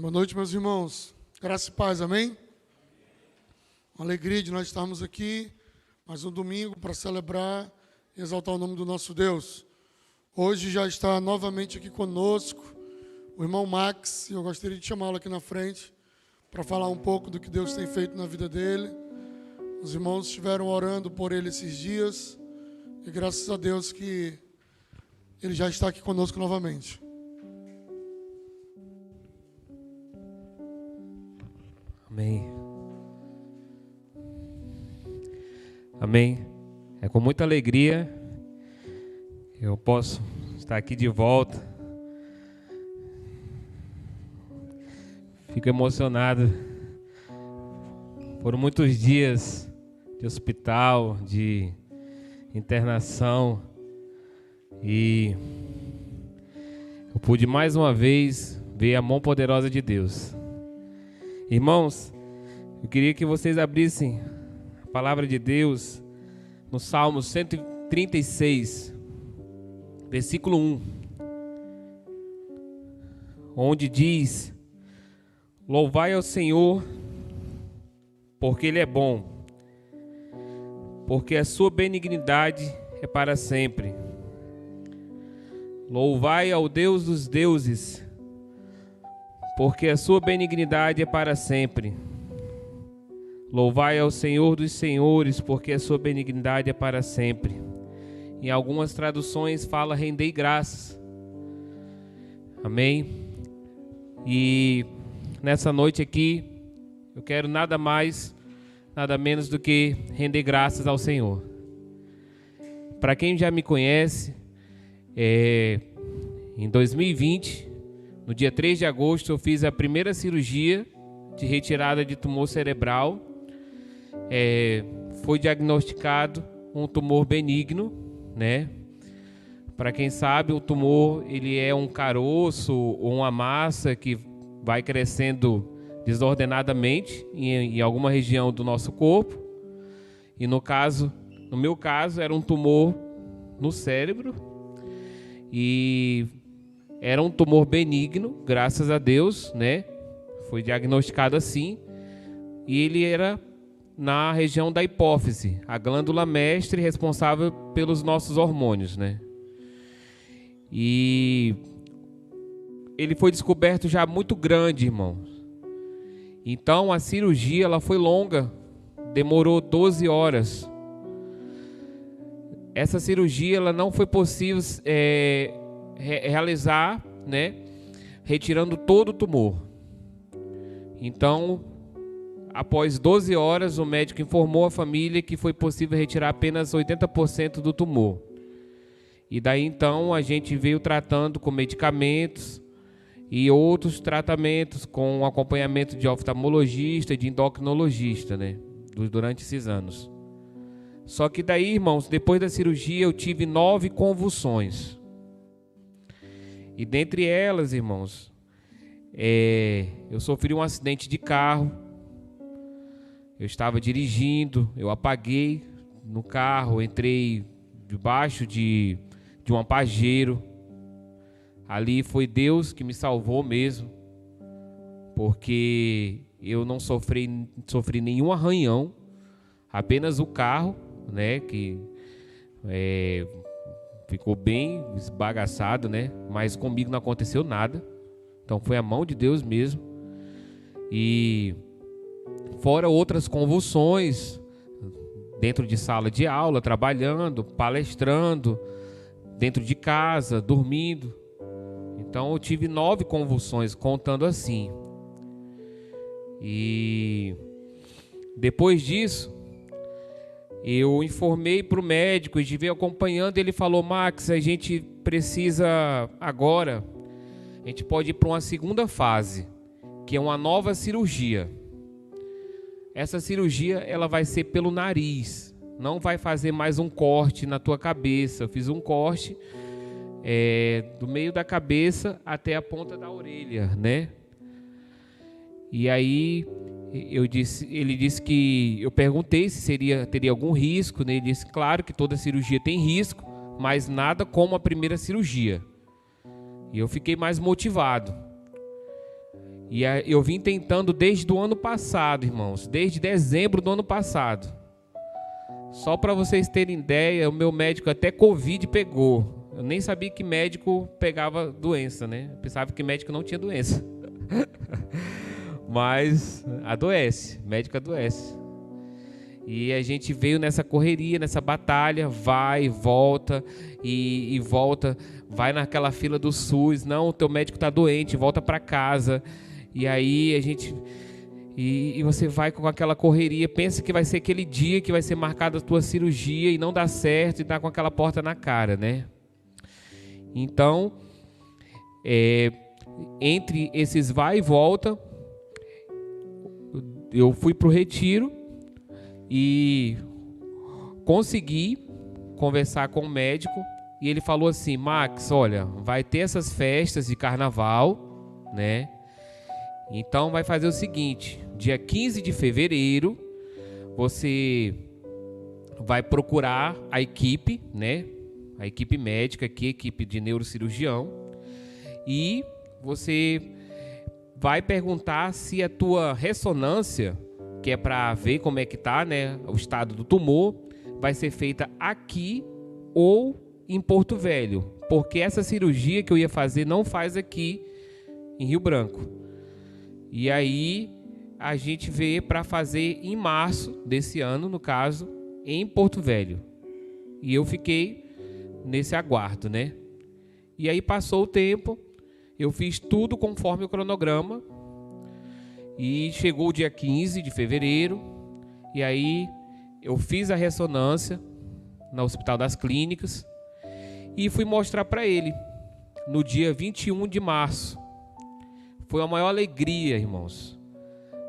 Boa noite, meus irmãos. Graça e paz, amém? Uma alegria de nós estarmos aqui, mais um domingo para celebrar e exaltar o nome do nosso Deus. Hoje já está novamente aqui conosco o irmão Max, e eu gostaria de chamá-lo aqui na frente para falar um pouco do que Deus tem feito na vida dele. Os irmãos estiveram orando por ele esses dias, e graças a Deus que ele já está aqui conosco novamente. Amém. Amém. É com muita alegria que eu posso estar aqui de volta. Fico emocionado. Foram muitos dias de hospital, de internação, e eu pude mais uma vez ver a mão poderosa de Deus. Irmãos, eu queria que vocês abrissem a palavra de Deus no Salmo 136, versículo 1, onde diz: Louvai ao Senhor, porque Ele é bom, porque a sua benignidade é para sempre. Louvai ao Deus dos deuses, porque a sua benignidade é para sempre. Louvai ao Senhor dos senhores, porque a sua benignidade é para sempre. Em algumas traduções fala rendei graças. Amém? E nessa noite aqui, eu quero nada mais, nada menos do que render graças ao Senhor. Para quem já me conhece, em 2020, no dia 3 de agosto, eu fiz a primeira cirurgia de retirada de tumor cerebral. Foi diagnosticado um tumor benigno, né? Para quem sabe, o tumor ele é um caroço ou uma massa que vai crescendo desordenadamente em alguma região do nosso corpo. E no meu caso, era um tumor no cérebro. E era um tumor benigno, graças a Deus, né? Foi diagnosticado assim. E ele era na região da hipófise, a glândula mestre responsável pelos nossos hormônios, né? E ele foi descoberto já muito grande, irmãos. Então a cirurgia ela foi longa, demorou 12 horas. Essa cirurgia ela não foi possível realizar, né, retirando todo o tumor. Então, após 12 horas, o médico informou a família que foi possível retirar apenas 80% do tumor. E daí então a gente veio tratando com medicamentos e outros tratamentos com acompanhamento de oftalmologista e de endocrinologista, né, durante esses anos. Só que daí, irmãos, depois da cirurgia eu tive 9 convulsões. E dentre elas, irmãos, eu sofri um acidente de carro. Eu estava dirigindo, eu apaguei no carro, entrei debaixo de um Pajero. Ali foi Deus que me salvou mesmo, porque eu não sofri nenhum arranhão, apenas o carro, né, que ficou bem esbagaçado, né, mas comigo não aconteceu nada. Então foi a mão de Deus mesmo. E fora outras convulsões, dentro de sala de aula, trabalhando, palestrando, dentro de casa, dormindo. Então eu tive 9 convulsões, contando assim. E depois disso, eu informei para o médico, e veio acompanhando, ele falou: Max, a gente precisa agora, a gente pode ir para uma segunda fase, que é uma nova cirurgia. Essa cirurgia ela vai ser pelo nariz, não vai fazer mais um corte na tua cabeça. Eu fiz um corte do meio da cabeça até a ponta da orelha, né? E aí ele disse que eu perguntei se teria algum risco, né? Ele disse: claro que toda cirurgia tem risco, mas nada como a primeira cirurgia. E eu fiquei mais motivado. E eu vim tentando desde o ano passado, irmãos, desde dezembro do ano passado. Só para vocês terem ideia, o meu médico até Covid pegou. Eu nem sabia que médico pegava doença, né? Eu pensava que médico não tinha doença. Mas adoece, médico adoece. E a gente veio nessa correria, nessa batalha, vai, volta e volta, vai naquela fila do SUS, não, o teu médico está doente, volta para casa. E aí a gente... E você vai com aquela correria, pensa que vai ser aquele dia que vai ser marcada a tua cirurgia e não dá certo e dá com aquela porta na cara, né? Então, entre esses vai e volta, eu fui para o retiro e consegui conversar com o médico e ele falou assim: Max, olha, vai ter essas festas de carnaval, né? Então vai fazer o seguinte, dia 15 de fevereiro, você vai procurar a equipe, né? A equipe médica aqui, a equipe de neurocirurgião, e você vai perguntar se a tua ressonância, que é para ver como é que tá, né, o estado do tumor, vai ser feita aqui ou em Porto Velho, porque essa cirurgia que eu ia fazer não faz aqui em Rio Branco. E aí a gente vê para fazer em março desse ano, no caso, em Porto Velho. E eu fiquei nesse aguardo, né? E aí passou o tempo, eu fiz tudo conforme o cronograma. E chegou o dia 15 de fevereiro, e aí eu fiz a ressonância no Hospital das Clínicas e fui mostrar para ele no dia 21 de março. Foi a maior alegria, irmãos.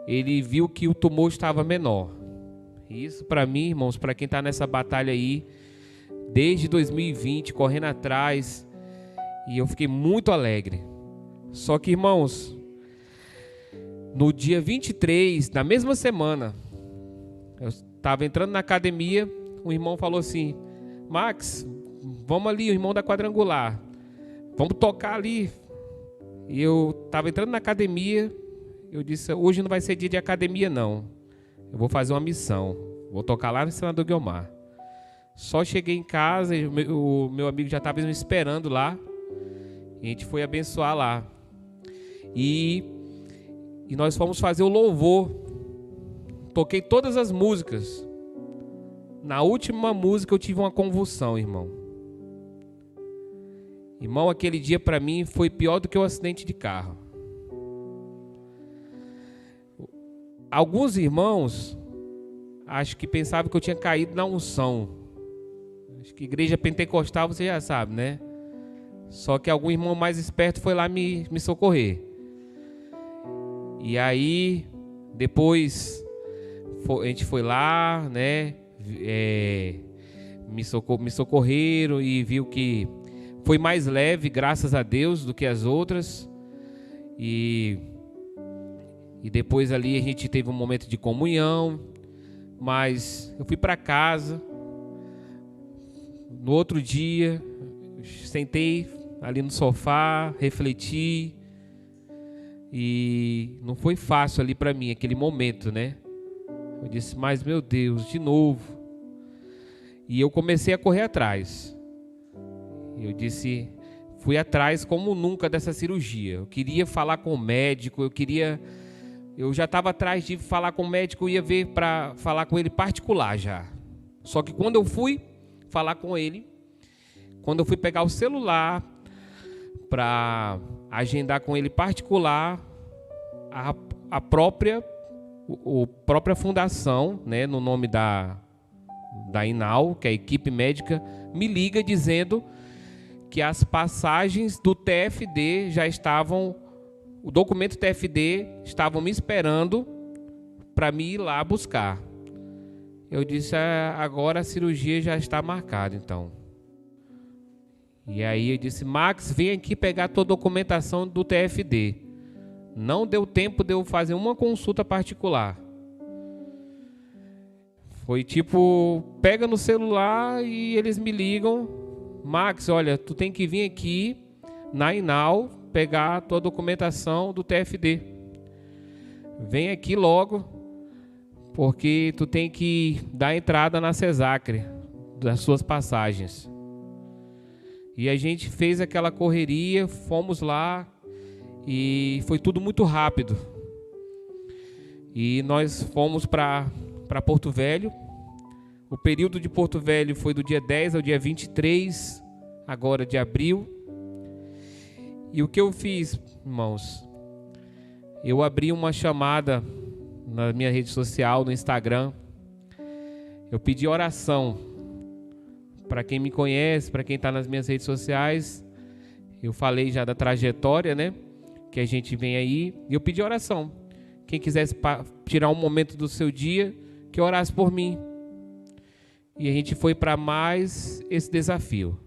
Ele viu que o tumor estava menor. Isso para mim, irmãos, para quem está nessa batalha aí, desde 2020, correndo atrás, e eu fiquei muito alegre. Só que, irmãos, no dia 23, na mesma semana, eu estava entrando na academia, um irmão falou assim: Max, vamos ali, o irmão da Quadrangular, vamos tocar ali. E eu estava entrando na academia, eu disse: hoje não vai ser dia de academia não, eu vou fazer uma missão, vou tocar lá no Senador Guiomar. Só cheguei em casa, o meu amigo já estava me esperando lá, e a gente foi abençoar lá. E nós fomos fazer o louvor. Toquei todas as músicas. Na última música eu tive uma convulsão, irmão. Irmão, aquele dia para mim foi pior do que o acidente de carro. Alguns irmãos acho que pensavam que eu tinha caído na unção. Acho que igreja pentecostal você já sabe, né? Só que algum irmão mais esperto foi lá me socorrer. E aí, depois a gente foi lá, né? Me socorreram e viu que foi mais leve, graças a Deus, do que as outras. E depois ali a gente teve um momento de comunhão. Mas eu fui para casa. No outro dia, sentei ali no sofá, refleti. E não foi fácil ali para mim, aquele momento, né? Eu disse: mas meu Deus, de novo. E eu comecei a correr atrás. Eu disse, fui atrás como nunca dessa cirurgia. Eu queria falar com o médico, eu já estava atrás de falar com o médico, eu ia ver para falar com ele particular já. Só que quando eu fui falar com ele, quando eu fui pegar o celular para agendar com ele particular, a própria fundação, né, no nome da INAU, que é a equipe médica, me liga dizendo que as passagens do TFD já estavam, o documento TFD estavam me esperando para me ir lá buscar. Eu disse: agora a cirurgia já está marcada, então. E aí eu disse: Max, vem aqui pegar a tua documentação do TFD. Não deu tempo de eu fazer uma consulta particular. Foi tipo, pega no celular e eles me ligam: Max, olha, tu tem que vir aqui na INAU pegar a tua documentação do TFD. vem aqui logo, porque tu tem que dar entrada na Cesácrea das suas passagens. E a gente fez aquela correria, fomos lá e foi tudo muito rápido. E nós fomos para Porto Velho. O período de Porto Velho foi do dia 10 ao dia 23, agora de abril. E o que eu fiz, irmãos? Eu abri uma chamada na minha rede social, no Instagram. Eu pedi oração. Para quem me conhece, para quem está nas minhas redes sociais, eu falei já da trajetória, né? Que a gente vem aí. E eu pedi oração. Quem quisesse tirar um momento do seu dia, que orasse por mim. E a gente foi para mais esse desafio.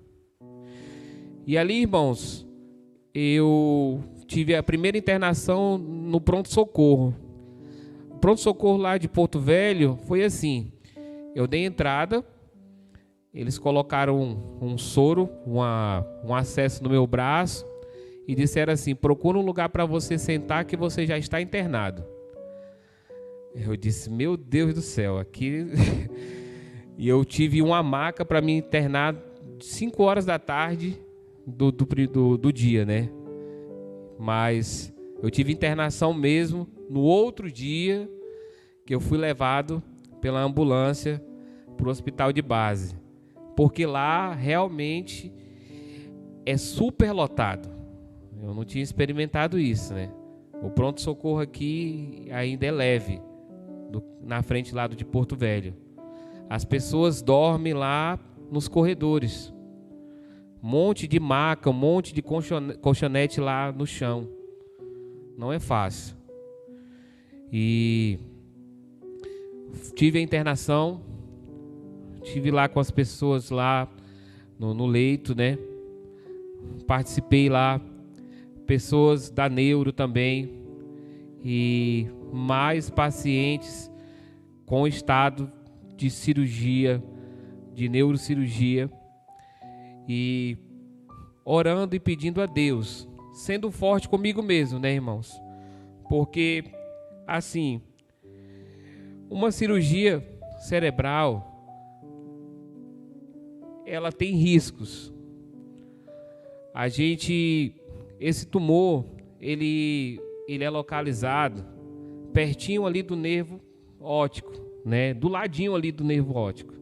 E ali, irmãos, eu tive a primeira internação no pronto-socorro. O pronto-socorro lá de Porto Velho foi assim. Eu dei entrada, eles colocaram um soro, um acesso no meu braço e disseram assim: procura um lugar para você sentar que você já está internado. Eu disse: meu Deus do céu, aqui... E eu tive uma maca para me internar 5 horas da tarde do dia, né? Mas eu tive internação mesmo no outro dia que eu fui levado pela ambulância para o hospital de base. Porque lá realmente é super lotado. Eu não tinha experimentado isso, né? O pronto-socorro aqui ainda é leve, na frente lá de Porto Velho. As pessoas dormem lá nos corredores. Um monte de maca, um monte de colchonete lá no chão. Não é fácil. E tive a internação. Estive lá com as pessoas lá no leito, né? Participei lá. Pessoas da neuro também. E mais pacientes com estado de cirurgia, de neurocirurgia, e orando e pedindo a Deus, sendo forte comigo mesmo, né, irmãos? Porque, assim, uma cirurgia cerebral, ela tem riscos. Esse tumor, ele é localizado pertinho ali do nervo óptico, né, do ladinho ali do nervo óptico.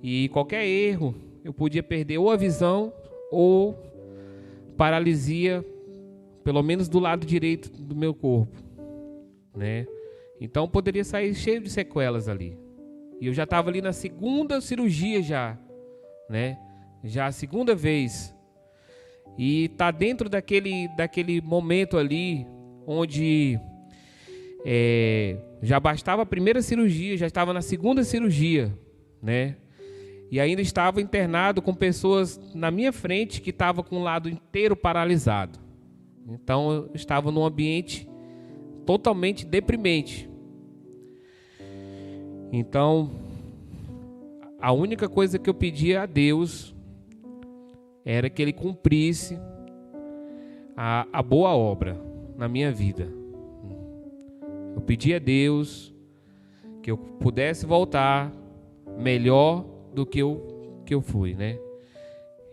E qualquer erro, eu podia perder ou a visão ou paralisia, pelo menos do lado direito do meu corpo, né? Então poderia sair cheio de sequelas ali. E eu já estava ali na segunda cirurgia já, né? Já a segunda vez. E tá dentro daquele momento ali onde já bastava a primeira cirurgia, já estava na segunda cirurgia, né? E ainda estava internado com pessoas na minha frente que estavam com o lado inteiro paralisado. Então eu estava num ambiente totalmente deprimente. Então a única coisa que eu pedia a Deus era que Ele cumprisse a boa obra na minha vida. Eu pedi a Deus que eu pudesse voltar melhor do que eu fui, né?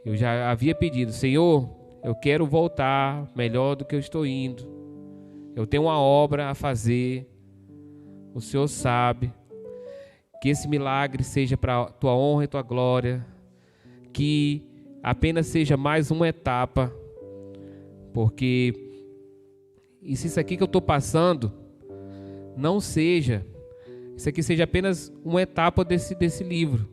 Eu já havia pedido: Senhor, eu quero voltar melhor do que eu estou indo. Eu tenho uma obra a fazer. O Senhor sabe. Que esse milagre seja para a tua honra e tua glória. Que apenas seja mais uma etapa. Porque se isso aqui que eu estou passando não seja, isso aqui seja apenas uma etapa desse livro.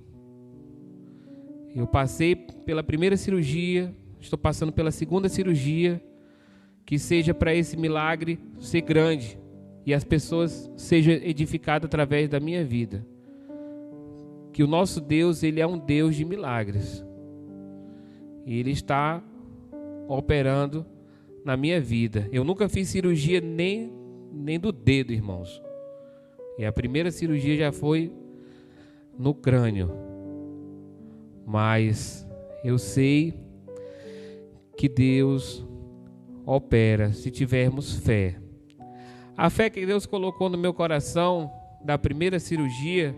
Eu passei pela primeira cirurgia, estou passando pela segunda cirurgia, que seja para esse milagre ser grande e as pessoas sejam edificadas através da minha vida. Que o nosso Deus, Ele é um Deus de milagres. E Ele está operando na minha vida. Eu nunca fiz cirurgia nem do dedo, irmãos. E a primeira cirurgia já foi no crânio. Mas eu sei que Deus opera se tivermos fé. A fé que Deus colocou no meu coração da primeira cirurgia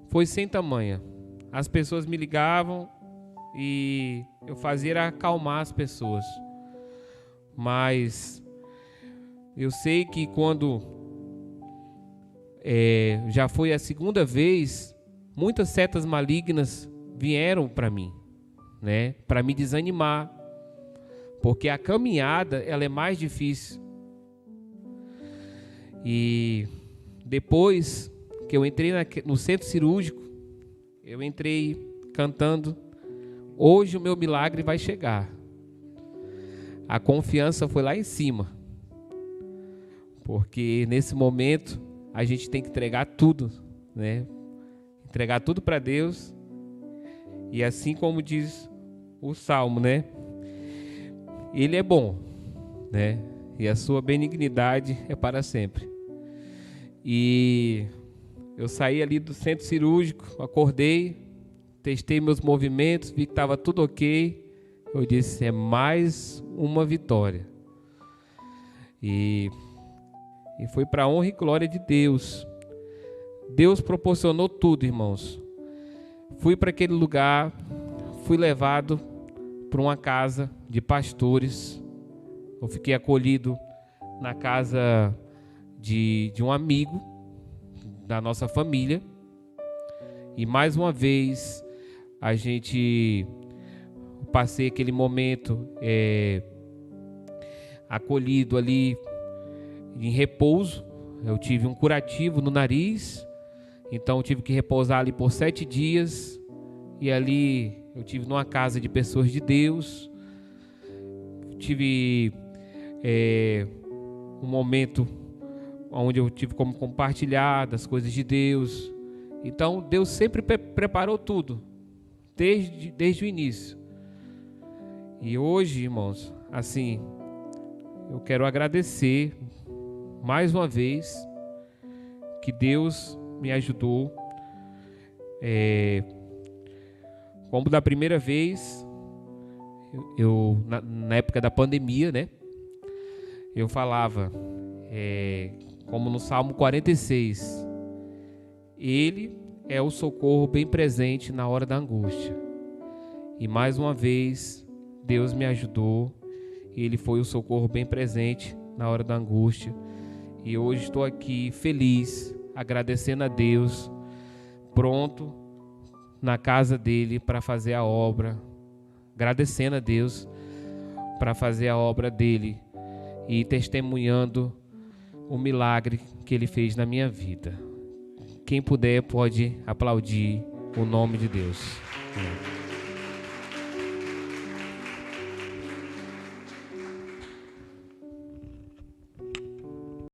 foi sem tamanha. As pessoas me ligavam e eu fazia era acalmar as pessoas. Mas eu sei que quando já foi a segunda vez, muitas setas malignas vieram para mim, né? Para me desanimar, porque a caminhada ela é mais difícil. E depois que eu entrei no centro cirúrgico, eu entrei cantando: hoje o meu milagre vai chegar. A confiança foi lá em cima, porque nesse momento a gente tem que entregar tudo, né? Entregar tudo para Deus. E assim como diz o Salmo, né? Ele é bom, né? E a sua benignidade é para sempre. E eu saí ali do centro cirúrgico, acordei, testei meus movimentos, vi que estava tudo ok. Eu disse: é mais uma vitória. E foi para a honra e glória de Deus. Deus proporcionou tudo, irmãos. Fui para aquele lugar, fui levado para uma casa de pastores. Eu fiquei acolhido na casa de um amigo da nossa família. E mais uma vez passei aquele momento acolhido ali em repouso. Eu tive um curativo no nariz, então eu tive que repousar ali por 7 dias. E ali eu tive numa casa de pessoas de Deus. Tive um momento onde eu tive como compartilhar das coisas de Deus. Então Deus sempre preparou tudo, desde o início. E hoje, irmãos, assim, eu quero agradecer mais uma vez que Deus me ajudou. Como da primeira vez, eu na época da pandemia, né? Eu falava, como no Salmo 46, Ele é o socorro bem presente na hora da angústia. E mais uma vez, Deus me ajudou. Ele foi o socorro bem presente na hora da angústia. E hoje estou aqui feliz, agradecendo a Deus, pronto na casa dele para fazer a obra, agradecendo a Deus para fazer a obra dele e testemunhando o milagre que ele fez na minha vida. Quem puder pode aplaudir o nome de Deus.